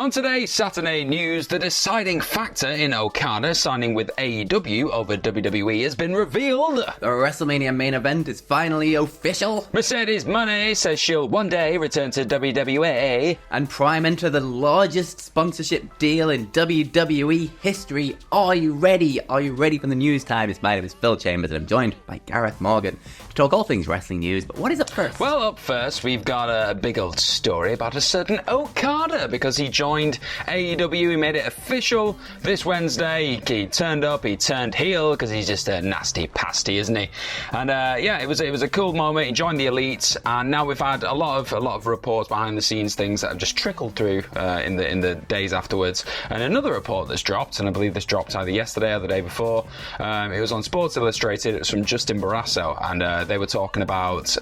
On today's Saturday news, the deciding factor in Okada signing with AEW over WWE has been revealed. The WrestleMania main event is finally official. Mercedes Mone says she'll one day return to WWE. And Prime enter the largest sponsorship deal in WWE history. Are you ready? Are you ready for the news time? My name is Phil Chambers and I'm joined by Gareth Morgan to talk all things wrestling news. But what is up first? Well, up first, we've got a big old story about a certain Okada because he joined AEW. He made it official this Wednesday. He turned up, he turned heel because he's just a nasty pasty, isn't he? And it was a cool moment. He joined the Elite, and now we've had a lot of reports, behind the scenes things that have just trickled through in the days afterwards. And another report that's dropped, and I believe this dropped either yesterday or the day before. It was on Sports Illustrated. It was from Justin Barrasso, and they were talking about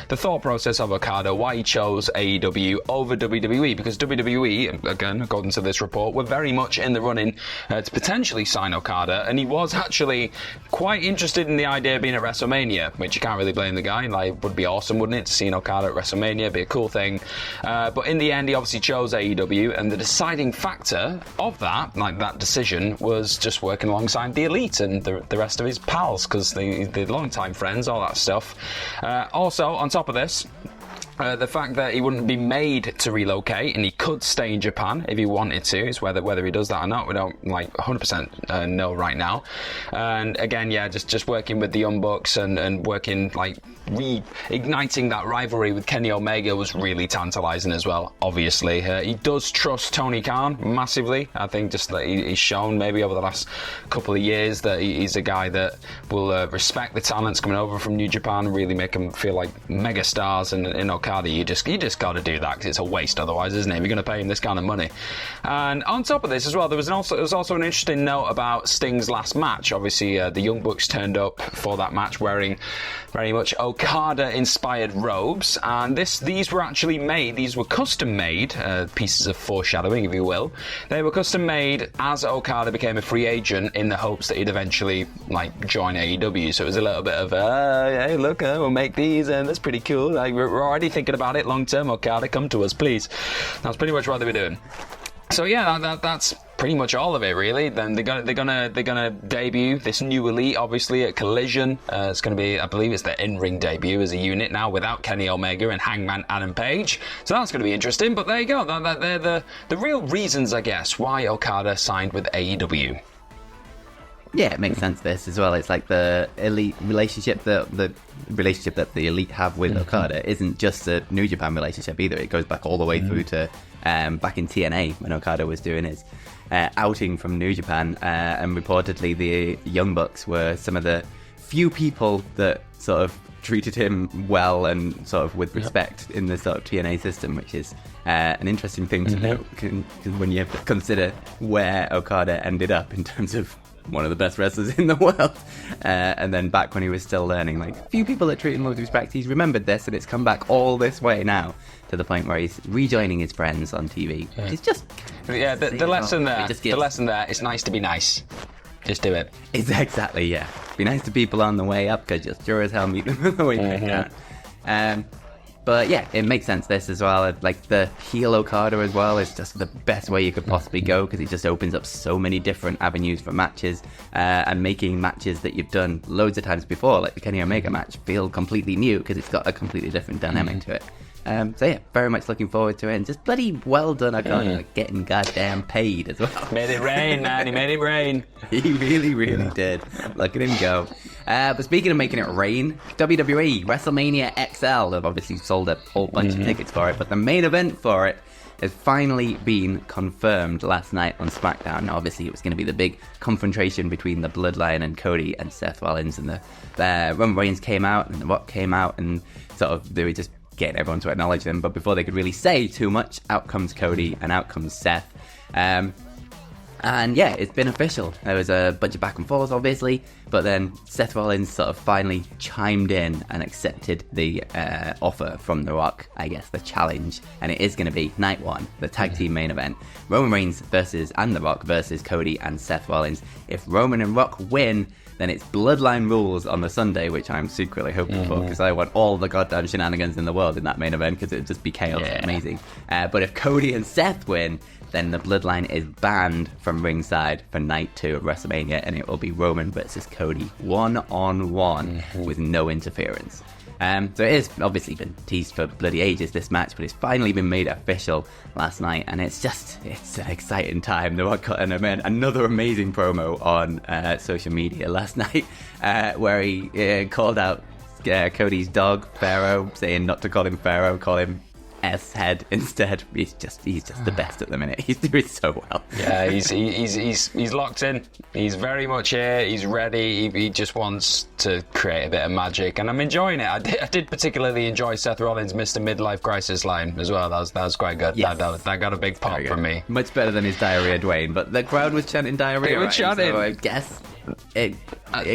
the thought process of Okada, why he chose AEW over WWE, because WWE, again, according to this report, were very much in the running to potentially sign Okada, and he was actually quite interested in the idea of being at WrestleMania, which you can't really blame the guy. Like, would be awesome, wouldn't it, to see an Okada at WrestleMania, be a cool thing. But in the end, he obviously chose AEW, and the deciding factor of that, like that decision, was just working alongside the Elite and the rest of his pals, because they're long-time friends, all that stuff. Also, on top of this, the fact that he wouldn't be made to relocate and he could stay in Japan if he wanted to, is whether he does that or not, we don't 100% know right now. And again, just working with the Young Bucks and working reigniting that rivalry with Kenny Omega was really tantalizing as well. Obviously, he does trust Tony Khan massively. I think just that he's shown maybe over the last couple of years that he's a guy that will respect the talents coming over from New Japan and really make them feel like mega stars. And in Okada, you just got to do that because it's a waste otherwise, isn't it? If you're going to pay him this kind of money. And on top of this as well, there was also an interesting note about Sting's last match. Obviously, the Young Bucks turned up for that match wearing very much Okada-inspired robes, and these were actually made. These were custom-made pieces of foreshadowing, if you will. They were custom-made as Okada became a free agent in the hopes that he'd eventually join AEW. So it was a little bit of, hey, look, we'll make these, and that's pretty cool. We're already thinking about it long-term. Okada, come to us, please. That's pretty much what they were doing. So yeah, that's pretty much all of it, really. Then they're gonna debut this new Elite, obviously, at Collision. It's gonna be, I believe, it's their in-ring debut as a unit now without Kenny Omega and Hangman Adam Page. So that's gonna be interesting. But there you go. They're the real reasons, I guess, why Okada signed with AEW. Yeah, it makes sense. This as well. It's like the Elite relationship, the relationship that the Elite have with Okada isn't just a New Japan relationship either. It goes back all the way through to back in TNA when Okada was doing his outing from New Japan, and reportedly the Young Bucks were some of the few people that sort of treated him well and sort of with respect in the sort of TNA system, which is an interesting thing to note when you have to consider where Okada ended up in terms of one of the best wrestlers in the world, and then back when he was still learning, few people that treat him with respect. He's remembered this, and it's come back all this way now to the point where he's rejoining his friends on TV. It's just the lesson there. The lesson there. It's nice to be nice. Just do it. It's exactly, yeah. Be nice to people on the way up, because you'll sure as hell meet them on the way back down. But yeah, it makes sense, this as well. Like the heel Okada as well is just the best way you could possibly go, because it just opens up so many different avenues for matches, and making matches that you've done loads of times before, like the Kenny Omega match, feel completely new because it's got a completely different dynamic to it. So yeah, very much looking forward to it, and just bloody well done Okada, getting goddamn paid as well. Made it rain, man. He made it rain. He really, really did. Look at him go. But speaking of making it rain, WWE WrestleMania XL have obviously sold a whole bunch of tickets for it, but the main event for it has finally been confirmed last night on SmackDown. Now, obviously, it was going to be the big confrontation between the Bloodline and Cody and Seth Rollins, and the Roman Reigns came out, and The Rock came out, and sort of they were just getting everyone to acknowledge them. But before they could really say too much, out comes Cody and out comes Seth. And And yeah, it's been official. There was a bunch of back and forth, obviously, but then Seth Rollins sort of finally chimed in and accepted the offer from The Rock, I guess, the challenge. And it is going to be night one, the tag team main event. Roman Reigns and The Rock versus Cody and Seth Rollins. If Roman and Rock win, then it's Bloodline rules on the Sunday, which I'm secretly hoping for, because I want all the goddamn shenanigans in the world in that main event, because it'd just be chaos and amazing. But if Cody and Seth win, then the Bloodline is banned from ringside for night 2 of WrestleMania, and it will be Roman versus Cody one-on-one with no interference. So it has obviously been teased for bloody ages, this match, but it's finally been made official last night, and it's an exciting time. The Rock cut another amazing promo on social media last night, where he called out Cody's dog, Pharaoh, saying not to call him Pharaoh, call him S-head instead. He's just the best at the minute. He's doing so well. Yeah, he's locked in. He's very much here. He's ready. He just wants to create a bit of magic, and I'm enjoying it. I did particularly enjoy Seth Rollins' Mr. Midlife Crisis line as well. That was quite good. Yes. That got a big pop from me. Much better than his diarrhea, Dwayne. But the crowd was chanting diarrhea. They were chanting. So I guess it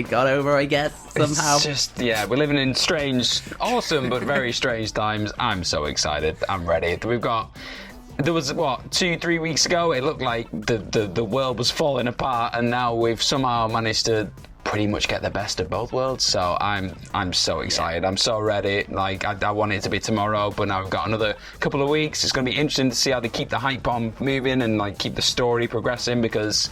got over, I guess, somehow. It's just, we're living in strange, awesome, but very strange times. I'm so excited. I'm ready. There was, 2-3 weeks ago, it looked like the world was falling apart, and now we've somehow managed to pretty much get the best of both worlds. So I'm so excited. I'm so ready. Like, I want it to be tomorrow, but now we've got another couple of weeks. It's going to be interesting to see how they keep the hype on moving and like keep the story progressing, because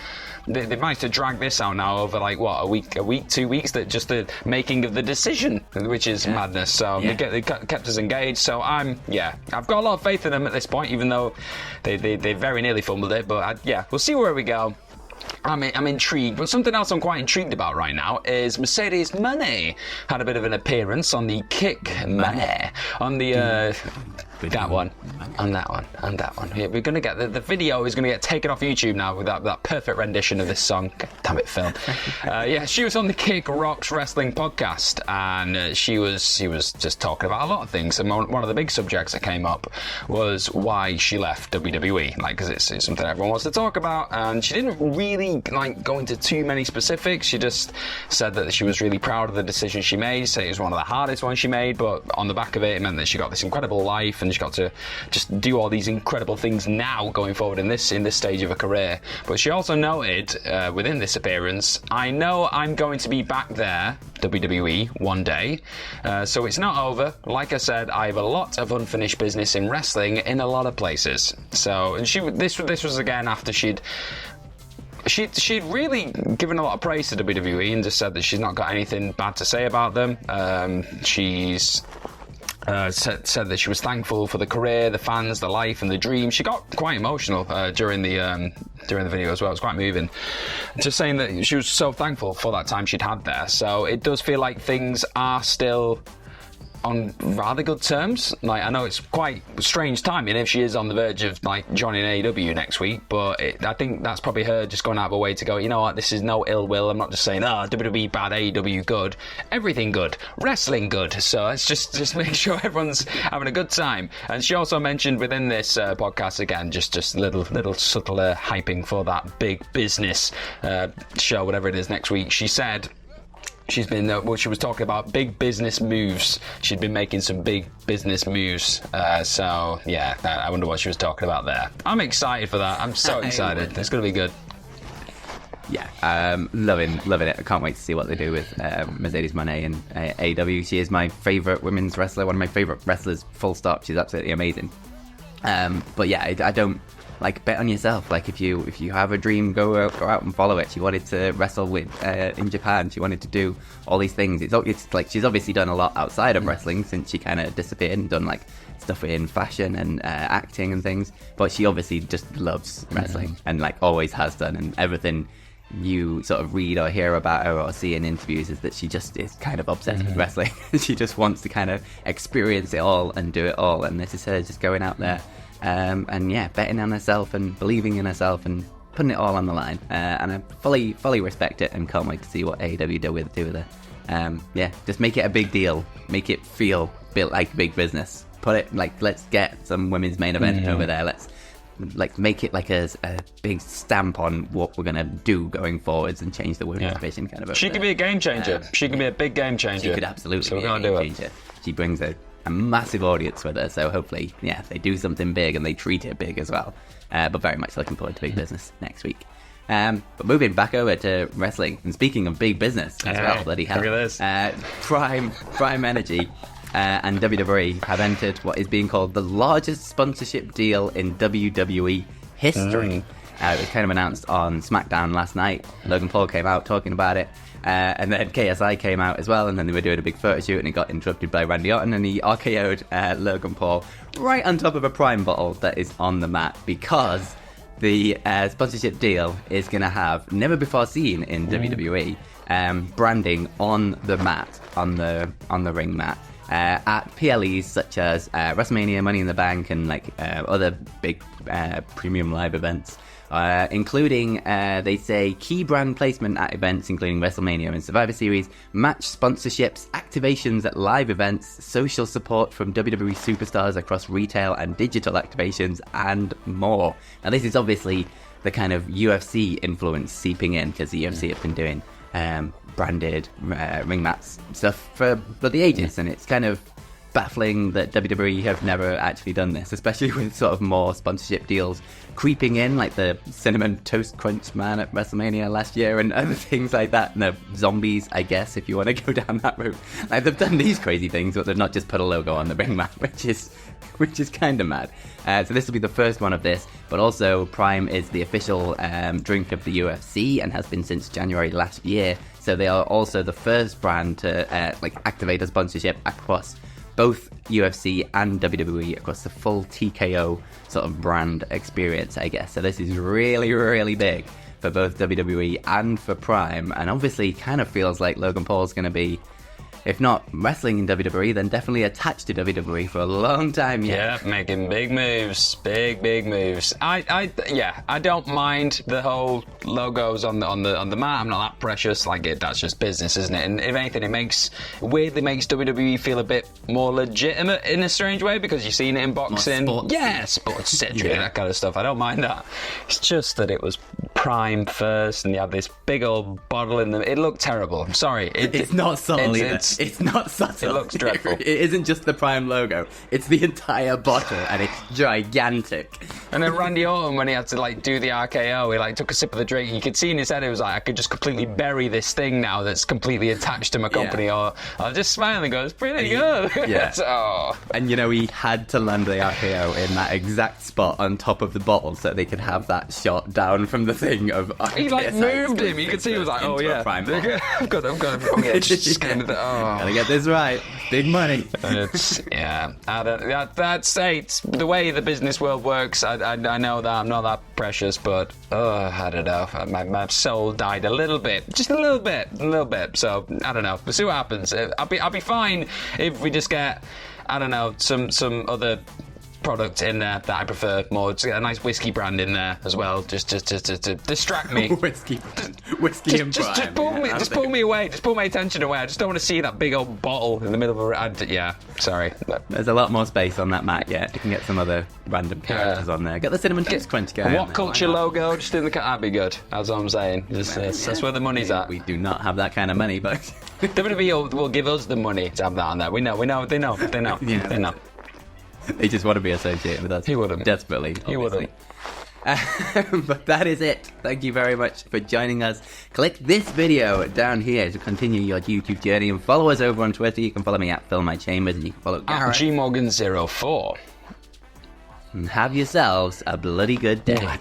they've managed to drag this out now over like a week, 2 weeks, that just the making of the decision, which is madness. So they kept us engaged. So I've got a lot of faith in them at this point, even though they very nearly fumbled it. But we'll see where we go. I'm intrigued, but something else I'm quite intrigued about right now is Mercedes Mone had a bit of an appearance on the Kick Mone on the that one. Yeah, we're gonna get the video is gonna get taken off YouTube now with that perfect rendition of this song. God damn it, Phil. She was on the Kick Rocks Wrestling podcast, and she was just talking about a lot of things. And one of the big subjects that came up was why she left WWE, because it's something everyone wants to talk about. And she didn't really go into too many specifics. She just said that she was really proud of the decision she made. Said it was one of the hardest ones she made, but on the back of it meant that she got this incredible life, and she got to just do all these incredible things now going forward in this stage of her career. But she also noted within this appearance, I know I'm going to be back there, WWE, one day, so it's not over. Like I said, I have a lot of unfinished business in wrestling in a lot of places. So, and this was again after she'd really given a lot of praise to WWE and just said that she's not got anything bad to say about them. She's said that she was thankful for the career, the fans, the life, and the dream. She got quite emotional during the video as well. It was quite moving. Just saying that she was so thankful for that time she'd had there. So it does feel like things are still on rather good terms. I know it's quite strange timing if she is on the verge of joining AEW next week, but I think that's probably her just going out of her way to go, you know what, this is no ill will. I'm not just saying, WWE bad, AEW good. Everything good. Wrestling good. So let's just make sure everyone's having a good time. And she also mentioned within this podcast, again, just little subtle hyping for that big business show, whatever it is next week. She said she's been, she was talking about big business moves. She'd been making some big business moves. I wonder what she was talking about there. I'm excited for that. I'm so excited. It's going to be good. Yeah, loving it. I can't wait to see what they do with Mercedes Mone and AEW. She is my favourite women's wrestler, one of my favourite wrestlers, full stop. She's absolutely amazing. I don't... bet on yourself. If you have a dream, go out and follow it. She wanted to wrestle in Japan. She wanted to do all these things. It's she's obviously done a lot outside of wrestling since she kind of disappeared and done stuff in fashion and acting and things. But she obviously just loves wrestling and always has done. And everything you sort of read or hear about her or see in interviews is that she just is kind of obsessed with wrestling. She just wants to kind of experience it all and do it all. And this is her just going out there. Betting on herself and believing in herself and putting it all on the line. And I fully respect it and can't wait to see what AEW do with her. Just make it a big deal. Make it feel built like big business. Put it let's get some women's main event over there. Let's like make it like a big stamp on what we're gonna do going forwards and change the women's division kind of. She could be a game changer. She could be a big game changer. She could absolutely so be a game changer. She brings a massive audience with her, so hopefully, they do something big and they treat it big as well. But very much looking forward to big business next week. But moving back over to wrestling, and speaking of big business as well, bloody hell. Look at this. Prime Energy and WWE have entered what is being called the largest sponsorship deal in WWE history. It was kind of announced on SmackDown last night. Logan Paul came out talking about it. And then KSI came out as well, and then they were doing a big photo shoot, and he got interrupted by Randy Orton, and he RKO'd Logan Paul right on top of a Prime bottle that is on the mat, because the sponsorship deal is going to have, never before seen in WWE, branding on the mat, on the ring mat, at PLEs such as WrestleMania, Money in the Bank, and like other big premium live events. Including, they say, key brand placement at events including WrestleMania and Survivor Series, match sponsorships, activations at live events, social support from WWE superstars across retail and digital activations, and more. Now, this is obviously the kind of UFC influence seeping in, because the UFC have been doing branded ring mats stuff for the ages, and it's kind of baffling that WWE have never actually done this, especially with sort of more sponsorship deals creeping in, like the Cinnamon Toast Crunch Man at WrestleMania last year and other things like that, and the zombies, I guess, if you want to go down that route. Like, they've done these crazy things, but they've not just put a logo on the ring mat, which is kind of mad. So this will be the first one of this, but also Prime is the official drink of the UFC and has been since January last year, so they are also the first brand to activate a sponsorship across both UFC and WWE across the full TKO sort of brand experience, I guess. So this is really, really big for both WWE and for Prime, and obviously kind of feels like Logan Paul's going to be, if not wrestling in WWE, then definitely attached to WWE for a long time yet. Yeah, making big moves, big moves. I don't mind the whole logos on the mat. I'm not that precious. Like, that's just business, isn't it? And if anything, it weirdly makes WWE feel a bit more legitimate in a strange way, because you've seen it in boxing, sports centric, that kind of stuff. I don't mind that. It's just that it was Prime first, and you have this big old bottle in them. It looked terrible. I'm sorry. It's not subtle either. It's not subtle. It looks dreadful. It isn't just the Prime logo. It's the entire bottle, and it's gigantic. And then Randy Orton, when he had to do the RKO, he took a sip of the drink. You could see in his head, it was like, I could just completely bury this thing now that's completely attached to my company. Or I'll just smile and go, it's pretty good. Yeah. And he had to land the RKO in that exact spot on top of the bottle so they could have that shot down from the thing of. He moved him. You could see he was like, oh yeah, Prime I've got him. Oh yeah, just kind of. Gotta get this right. Big money. It's the way the business world works. I know that I'm not that precious, but I don't know. My soul died a little bit, just a little bit. So I don't know. We'll see what happens. I'll be fine if we just get, I don't know, some other product in there that I prefer more. Just get a nice whiskey brand in there as well, just to distract me. whiskey and Prime. Just pull me away. Just pull my attention away. I just don't want to see that big old bottle in the middle of a. Sorry. There's a lot more space on that mat yet. You can get some other random characters on there. Get the Cinnamon Toast Crunch guy. WhatCulture logo just in the that'd be good. That's what I'm saying. That's where the money's at. We do not have that kind of money, but WWE will give us the money to have that on there. We know. They know. They know. They just want to be associated with us. He wouldn't. Desperately. Obviously. He wouldn't. But that is it. Thank you very much for joining us. Click this video down here to continue your YouTube journey, and follow us over on Twitter. You can follow me at PhilMyChambers, and you can follow Garrett. Gmorgan04. And have yourselves a bloody good day.